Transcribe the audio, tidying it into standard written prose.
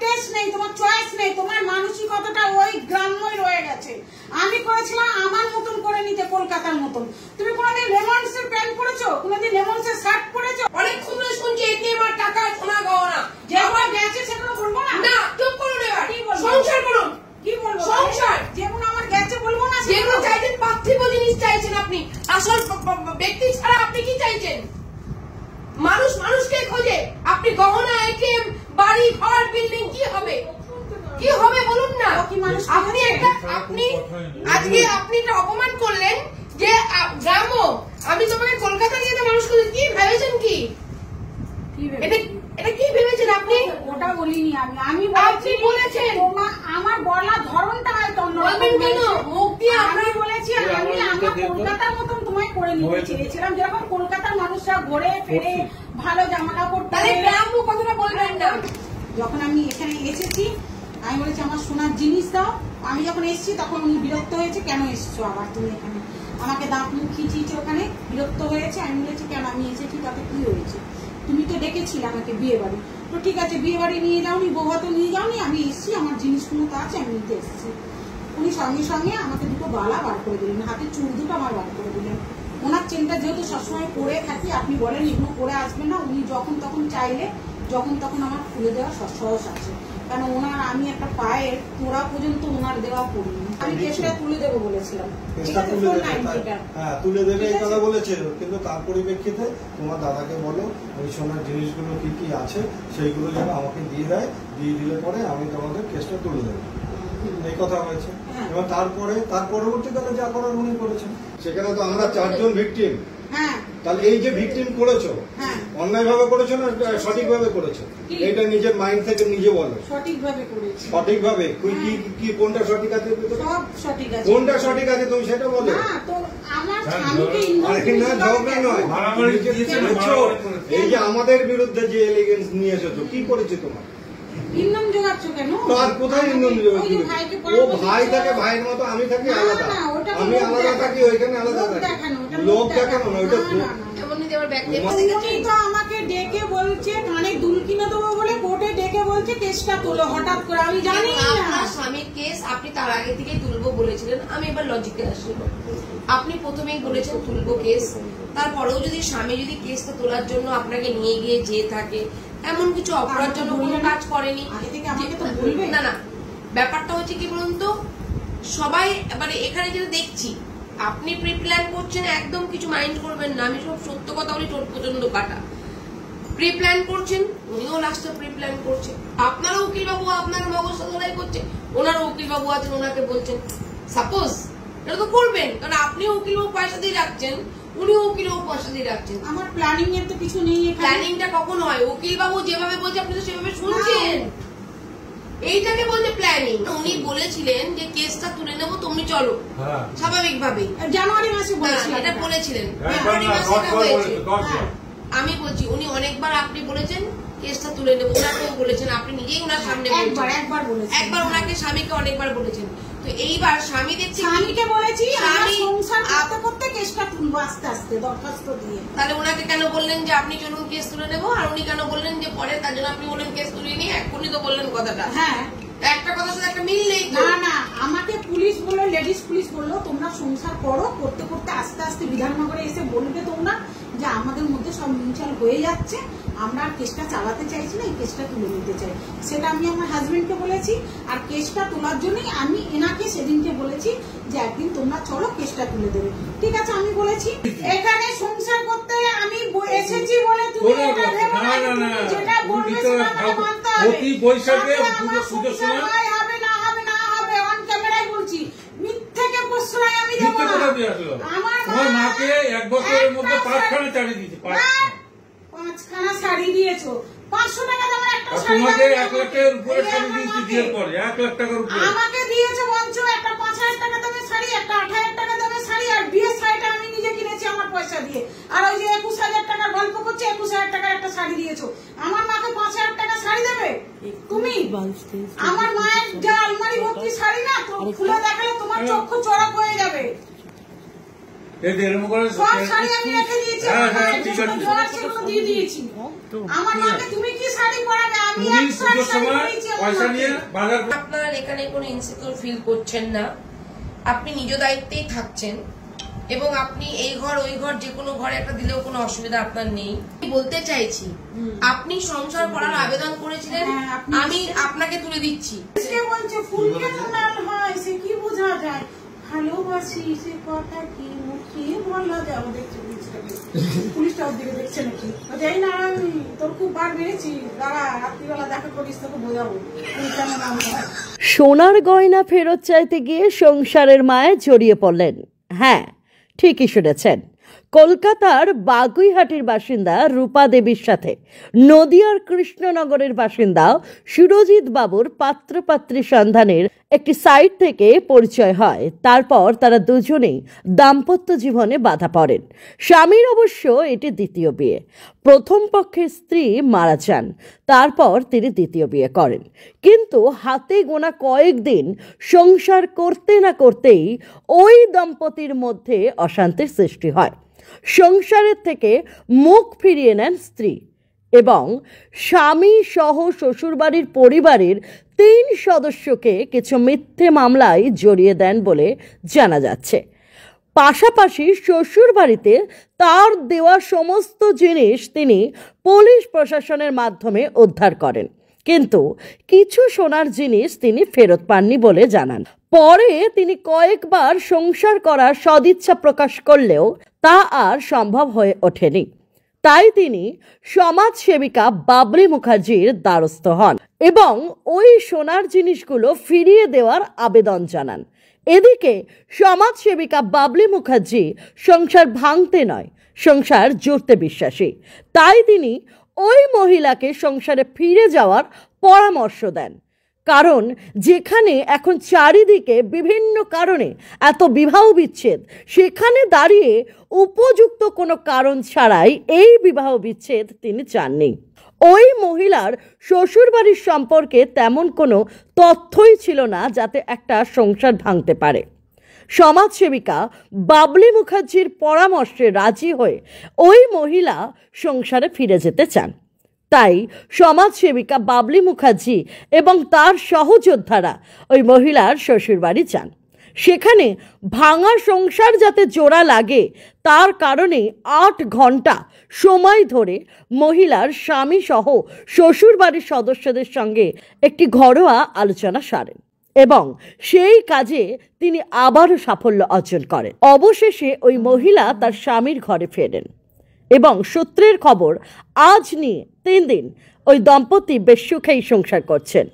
Test নেই, তোমার choice নেই, তোমার মানসিকতাটা ওই গ্রাম্যই রয়ে গেছে। আমি করেছিলাম আমার মতন করে নিতে, কলকাতার মতন। তুমি কোনোদিন লেমন্সের প্যান্ট পরেছো? কোনোদিন লেমন্সের শার্ট পরেছো? অনেক সুন্দর শুনছি এটিএম আর টাকা সোনা গহনা যেগুলো গেছে সেগুলো বলবো না? না, চুপ করুন এবার। সংসার করুন। কি বলবো? সংসার যেগুলো আমার গেছে বলবো না? যেগুলো চাইছেন পার্থিব জিনিস চাইছেন আপনি, আসল ব্যক্তি ছাড়া আপনি কি চাইছেন? মানুষ মানুষকে খোঁজে, আপনি গহনা, এটিএম, বাড়ি ঘর, বিল্ডিং কি হবে? কি হবে বলুন না? আপনি একটা আজকে আপনি একটা অপমান করলেন যে গ্রাম, আমি তোমাকে কলকাতা নিয়ে মানুষ করছি, কি ভেবেছেন? কি এটা কি ভেবেছেন আপনি? ওটা বলিনি আমি। আমি বলেছেন আমার বলার ধরনটা হয়তো বলবেন কেন? মুখ দিয়ে আমি বলেছি আমি আমার কলকাতার মতন তোমায় করে নিতে চেয়েছিলাম, যেরকম কলকাতার মানুষরা ঘুরে ফেরে ভালো জামা কাপড় তাহলে গ্রাম্য কথাটা বলবেন না। যখন আমি এখানে এসেছি আমি বলেছি আমার সোনার জিনিস দাও। আমি যখন এসেছি তখন উনি বিরক্ত হয়েছে, কেন এসছো আবার তুমি এখানে? আমাকে দাঁত মুখ খিচিয়েছে, ওখানে বিরক্ত হয়েছে। আমি বলেছি কেন, আমি এসেছি তাতে কি হয়েছে? তুমি তো ডেকেছিলে আমাকে বিয়ে বাড়ি, তো ঠিক আছে বিয়ে বাড়ি নিয়ে যাওনি, বৌভা তো নিয়ে যাওনি, আমি এসেছি, আমার জিনিসগুলো তো আছে, আমি নিতে এসেছি। উনি সঙ্গে সঙ্গে আমাকে দুটো বালা বার করে দিলেন, হাতে চুল দুটো আমার বার করে দিলেন। ওনার চেনটা যেহেতু সবসময় পরে থাকি, আপনি বলেন এগুলো পরে আসবেন না, উনি যখন তখন চাইলে যখন তখন আমার খুলে দেওয়ার সহজ আছে। কারণ ওনার আমি একটা পায়ের তোড়া পর্যন্ত ওনার দেওয়া পড়িনি। আমি কেসটা তুলে দেবো বলেছিলাম, তুলে দেবে এই কথা বলেছিল, কিন্তু তার পরিপ্রেক্ষিতে তোমার দাদাকে বলো ওই সোনার জিনিসগুলো কি কি আছে সেইগুলো যেন আমাকে দিয়ে দেয়, দিয়ে দিলে পরে আমি তোমাদের কেসটা তুলে দেবো, এই কথা হয়েছে। এবং তারপরে তার পরবর্তীকালে যা করার উনি করেছেন। সেখানে তো আমরা 4 জন ভিকটিম। তাহলে এই যে ভিকটিম করেছো, অন্যায় ভাবে করেছো না সঠিক ভাবে করেছো? এইটা নিজের মাইন্ড থেকে নিজে বলো। সঠিকভাবে করেছি। সঠিকভাবে কি কোনটা সঠিক আছে? সব সঠিক আছে। কোনটা সঠিক আছে তুমি সেটা বলো। এই যে আমাদের বিরুদ্ধে যে এলিগেন্স নিয়ে এসেছো, কি করেছে তোমার? ইন্ধন জোগাচ্ছ কেন? আর কোথায় ইন্ধন জোগাচ্ছ? ও ভাই থাকে ভাইয়ের মতো, আমি থাকি আলাদা, আমি আলাদা থাকি, ওইখানে আলাদা থাকি। লোক দেখানো না, ওইটা আমাকে ডেকে বলছে কানে দুল কিনে দেবো বলে, কোর্টে ডেকে বলছে কেসটা তোলো হঠাৎ করে। আমি জানি আপনার স্বামীর কেস আপনি তার আগে থেকে তুলবো বলেছিলেন। আমি এবার লজিকে আসবো। আপনি প্রথমেই বলেছেন তুলবো কেস, তারপরেও যদি স্বামী যদি কেসটা তোলার জন্য আপনাকে নিয়ে গিয়ে যেয়ে থাকে, এমন কিছু অপরাধ জন্য কোনো কাজ করেনি। না না, ব্যাপারটা হচ্ছে কি বলুন তো, সবাই মানে এখানে যেটা দেখছি আপনি প্রি প্ল্যান করছেন, একদম কিছু মাইন্ড করবেন না। আমি সব সত্য কথা বলি, টোট প্রচন্ড কাটা। প্রি প্ল্যান করছেন, উনিও লাস্টে প্রি প্ল্যান করছেন। আপনারও উকিল বাবু আপনাকে মগজটা ধরাই করছে, ওনারও উকিল বাবু আছেন, ওনাকে বলছেন সাপোজ এটা তো করবেন, কারণ আপনিও উকিল বাবু পয়সা দিয়ে রাখছেন, উনিও উকিল বাবু পয়সা দিয়ে রাখছেন। আমার প্ল্যানিং এর তো কিছু নেই। প্ল্যানিংটা কখন হয়? উকিল বাবু যেভাবে বলছে আপনি তো সেভাবে শুনছেন, এইটাকে বলছে প্ল্যানিং। উনি বলেছিলেন যে কেসটা তুলে নেবো, তুমি চলো, স্বাভাবিক ভাবে জানুয়ারি মাসে এটা বলেছিলেন। ফেব্রুয়ারি মাসে এটা হয়েছে। আমি বলছি উনি অনেকবার আপনি বলেছেন কেসটা তুলে নেবো, ওনাকেও বলেছেন, আপনি নিজেই ওনার সামনে একবার ওনাকে স্বামীকে অনেকবার বলেছেন। তো এইবার স্বামী দেখছি, স্বামীকে বলেছি সংসার করতে করতে কেসটা তুলবো আস্তে আস্তে দরখাস্ত দিয়ে। তাহলে ওনাকে কেন বললেন যে আপনি চলুন কেস তুলে নেবো, আর উনি কেন বললেন যে পরে? তার জন্য আপনি বললেন কেস তুলিয়ে নিয়ে, এক্ষুনি তো বললেন কথাটা। হ্যাঁ, একটা কথার সাথে একটা মিল নেই। না না, আমাকে পুলিশ বললো, লেডিস পুলিশ বললো তোমরা সংসার করো, করতে করতে আস্তে আস্তে বিধাননগরে এসে বলবে তোমরা যে আমাদের মধ্যে সব মিউচুয়াল হয়ে যাচ্ছে, আমরা আর কেসটা চালাতে চাইছি না, এই কেসটা তুলে নিতে চাই। সেটা আমি আমার হাজবেন্ডকে বলেছি, আর কেসটা তোলার জন্যই আমি এনাকে সেদিনকে বলেছি যে একদিন তোমরা চলো কেসটা তুলে দেবে। ঠিক আছে, আমি বলেছি এখানে সংসার করতে আমি এসেছি বলে তুমি এটা ভেবো না, যেটা বলবে সেটা মানতে হবে। প্রতি বৈশাখে পুজো সময় হবে না হবে না হবে, অন ক্যামেরায় বলছি, মিথ্যেকে প্রশ্রয় আমি দেব না। আমার মাকে 1 বছরের মধ্যে 5খানা শাড়ি দিয়েছে, 5খানা শাড়ি দিয়েছো, 500 টাকা দামের একটা শাড়ি। তোমাকে 1 লাখের উপরে শাড়ি দিয়েছি, বিয়ের পরে 1 লাখ টাকার উপরে আমাকে দিয়েছো মঞ্চ একটা 5000 টাকা দামের শাড়ি, একটা 8000 টাকা দামের শাড়ি, আর বিয়ের শাড়িটা আমি নিজে কিনেছি আমার পয়সা দিয়ে। আর ওই যে 21000 টাকার গল্প করছে, 21000 টাকার একটা শাড়ি দিয়েছো। আমার মাকে 5000 টাকা শাড়ি দেবে তুমি? আমার মায়ের যা আলমারি ভর্তি শাড়ি না, তো খুলে দেখালে তোমার চক্ষু চড়ক হয়ে যাবে। সব শাড়ি আমি রেখে দিয়েছি, দিয়ে দিয়েছি। আমার মাকে তুমি কি শাড়ি পরাবে? আমি 100 শাড়ি পরেছি, পয়সা নিয়ে বাজার আপনার এখানে কোনো ইনসিকিউর ফিল করছেন না, আপনি নিজ দায়িত্বেই থাকছেন এবং আপনি এই ঘর ওই ঘর যে কোনো ঘরে একটা দিলেও কোনো অসুবিধা আপনার নেই। বলতে চাইছি আপনি সংসার করার আবেদন করেছিলেন, হ্যাঁ, আপনি আমি আপনাকে তুলে দিচ্ছি। সে বলছে ফুল কেন লাল হয়, সে কি বোঝা যায়? ভালোবাসি সে কথা কি মুখে বলা যায়? ও দেখছে পুলিশটা ওর দিকে দেখছে নাকি? যাই না, আমি তোর খুব বার বেড়েছি, দাঁড়া রাত্রিবেলা দেখা করিস, তোকে বোঝাবো ফুল কেন লাল হয়। সোনার গয়না ফেরত চাইতে গিয়ে সংসারের মায়ে জড়িয়ে পড়লেন। হ্যাঁ, ঠিকই শুনেছেন। কলকাতার বাগুইহাটির বাসিন্দা রূপা দেবীর সাথে নদিয়ার কৃষ্ণনগরের বাসিন্দা সুরজিৎ বাবুর পাত্রপাত্রী সন্ধানের একটি সাইট থেকে পরিচয় হয়। তারপর তারা দুজনেই দাম্পত্য জীবনে বাধা পড়েন। স্বামীর অবশ্য এটি দ্বিতীয় বিয়ে। প্রথম পক্ষের স্ত্রী মারা যান, তারপর তিনি দ্বিতীয় বিয়ে করেন। কিন্তু হাতে গোনা কয়েকদিন সংসার করতে না করতেই ওই দম্পতির মধ্যে অশান্তির সৃষ্টি হয়। সংসারের থেকে মুখ ফিরিয়ে নেন স্ত্রী এবং স্বামী সহ শ্বশুরবাড়ির পরিবারের 3 সদস্যকে কিছু মিথ্যে মামলায় জড়িয়ে দেন বলে জানা যাচ্ছে। পাশাপাশি শ্বশুরবাড়িতে তার দেওয়া সমস্ত জিনিস তিনি পুলিশ প্রশাসনের মাধ্যমে উদ্ধার করেন, কিন্তু কিছু সোনার জিনিস তিনি ফেরত পাননি বলে জানান। পরে তিনি কয়েকবার সংসার করার সদিচ্ছা প্রকাশ করলেও তা আর সম্ভব হয়ে ওঠেনি। তাই তিনি সমাজসেবিকা বাবলি মুখার্জির দ্বারস্থ হন এবং ওই সোনার জিনিসগুলো ফিরিয়ে দেওয়ার আবেদন জানান। এদিকে সমাজসেবিকা বাবলি মুখার্জি সংসার ভাঙতে নয়, সংসার জুড়তে বিশ্বাসী। তাই তিনি ওই মহিলাকে সংসারে ফিরে যাওয়ার পরামর্শ দেন। কারণ যেখানে এখন চারিদিকে বিভিন্ন কারণে এত বিবাহ বিচ্ছেদ, সেখানে দাঁড়িয়ে উপযুক্ত কোনো কারণ ছাড়াই এই বিবাহ বিচ্ছেদ তিনি চাননি। ওই মহিলার শ্বশুরবাড়ির সম্পর্কে তেমন কোনো তথ্যই ছিল না যাতে একটা সংসার ভাঙতে পারে। সমাজসেবিকা বাবলি মুখার্জির পরামর্শে রাজি হয়ে ওই মহিলা সংসারে ফিরে যেতে চান। তাই সমাজসেবিকা বাবলি মুখার্জি এবং তার সহযোদ্ধারা ওই মহিলার শ্বশুরবাড়ি যান। সেখানে ভাঙা সংসার যাতে জোড়া লাগে তার কারণে 8 ঘন্টা সময় ধরে মহিলার স্বামী সহ শ্বশুরবাড়ির সদস্যদের সঙ্গে একটি ঘরোয়া আলোচনা সারেন এবং সেই কাজে তিনি আবারও সাফল্য অর্জন করেন। অবশেষে ওই মহিলা তার স্বামীর ঘরে ফেরেন এবং সূত্রের খবর আজ নিয়ে 3 দিন ওই দম্পতি বেশ সুখেই সংসার করছেন।